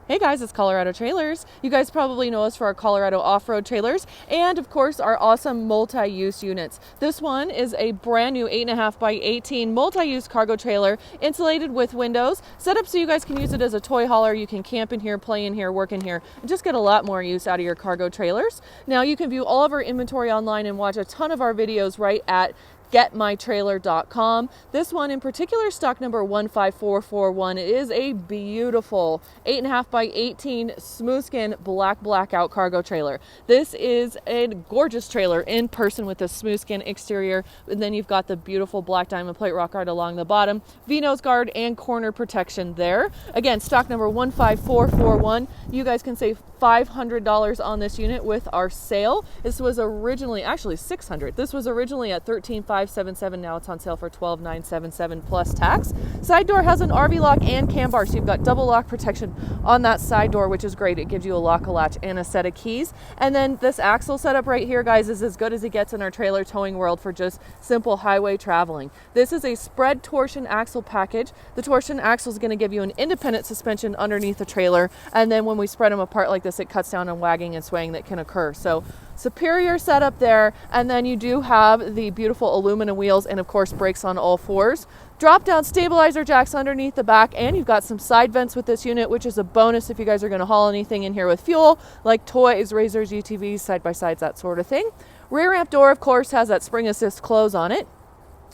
Hey guys, it's Colorado Trailers. You guys probably know us for our Colorado off-road trailers and of course our awesome multi-use units. This one is a brand new 8.5 by 18 multi-use cargo trailer, insulated with windows, set up so you guys can use it as a toy hauler. You can camp in here, play in here, work in here, and just get a lot more use out of your cargo trailers. Now you can view all of our inventory online and watch a ton of our videos right at getmytrailer.com. This one in particular, stock number 15441, it is a beautiful 8.5 by 18 smooth skin blackout cargo trailer. This is a gorgeous trailer in person with a smooth skin exterior, and then you've got the beautiful black diamond plate rock guard along the bottom, V-nose guard and corner protection there. Again, stock number 15441. You guys can save $500 on this unit with our sale. This was originally actually $600. This was originally at $13,577. Now it's on sale for $12,977 plus tax. Side door has an RV lock and cam bar, so you've got double lock protection on that side door, which is great. It gives you a lock-a-latch and a set of keys. And then this axle setup right here, guys, is as good as it gets in our trailer towing world for just simple highway traveling. This is a spread torsion axle package. The torsion axle is going to give you an independent suspension underneath the trailer, and then when we spread them apart like this, it cuts down on wagging and swaying that can occur. So superior setup there. And then you do have the beautiful aluminum wheels and of course brakes on all fours. Drop down stabilizer jacks underneath the back, and you've got some side vents with this unit, which is a bonus if you guys are going to haul anything in here with fuel like toys, razors, UTVs, side by sides, that sort of thing. Rear ramp door of course has that spring assist close on it.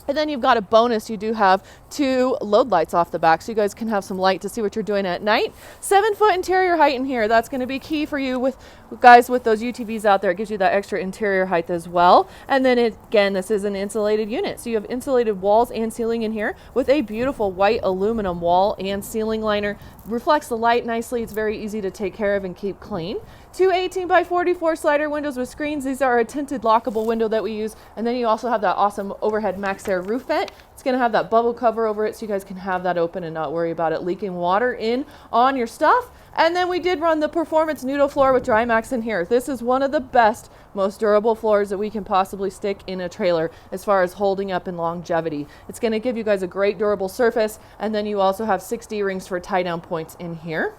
And then you've got a bonus, you do have 2 load lights off the back, so you guys can have some light to see what you're doing at night. 7-foot interior height in here. That's going to be key for you with guys with those UTVs out there. It gives you that extra interior height as well. And then again, this is an insulated unit, so you have insulated walls and ceiling in here with a beautiful white aluminum wall and ceiling liner. Reflects the light nicely. It's very easy to take care of and keep clean. 2 18 by 44 slider windows with screens. These are a tinted lockable window that we use. And then you also have that awesome overhead Maxx Air roof vent. It's going to have that bubble cover over it so you guys can have that open and not worry about it leaking water in on your stuff. And then we did run the Performance Nudo floor with Drymax in here. This is one of the best, most durable floors that we can possibly stick in a trailer as far as holding up and longevity. It's going to give you guys a great durable surface, and then you also have 6 D-rings for tie down points in here.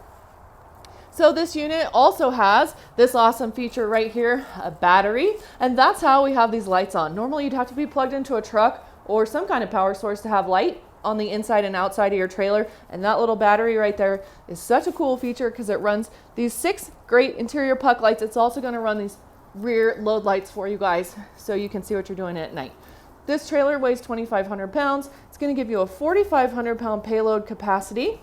So this unit also has this awesome feature right here, a battery, and that's how we have these lights on. Normally you'd have to be plugged into a truck or some kind of power source to have light on the inside and outside of your trailer, and that little battery right there is such a cool feature because it runs these 6 great interior puck lights. It's also going to run these rear load lights for you guys so you can see what you're doing at night. This trailer weighs 2,500 pounds. It's going to give you a 4,500 pound payload capacity.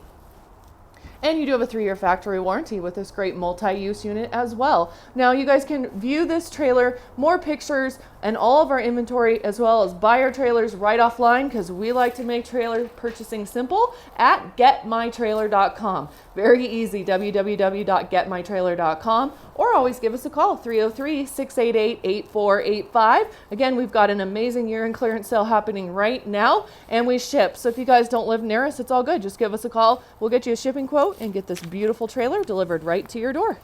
And you do have a 3-year factory warranty with this great multi-use unit as well. Now you guys can view this trailer, more pictures, and all of our inventory, as well as buy our trailers right offline, because we like to make trailer purchasing simple, at getmytrailer.com. Very easy, www.getmytrailer.com, or always give us a call, 303-688-8485. Again, we've got an amazing year-end clearance sale happening right now, and we ship. So if you guys don't live near us, it's all good. Just give us a call. We'll get you a shipping quote and get this beautiful trailer delivered right to your door.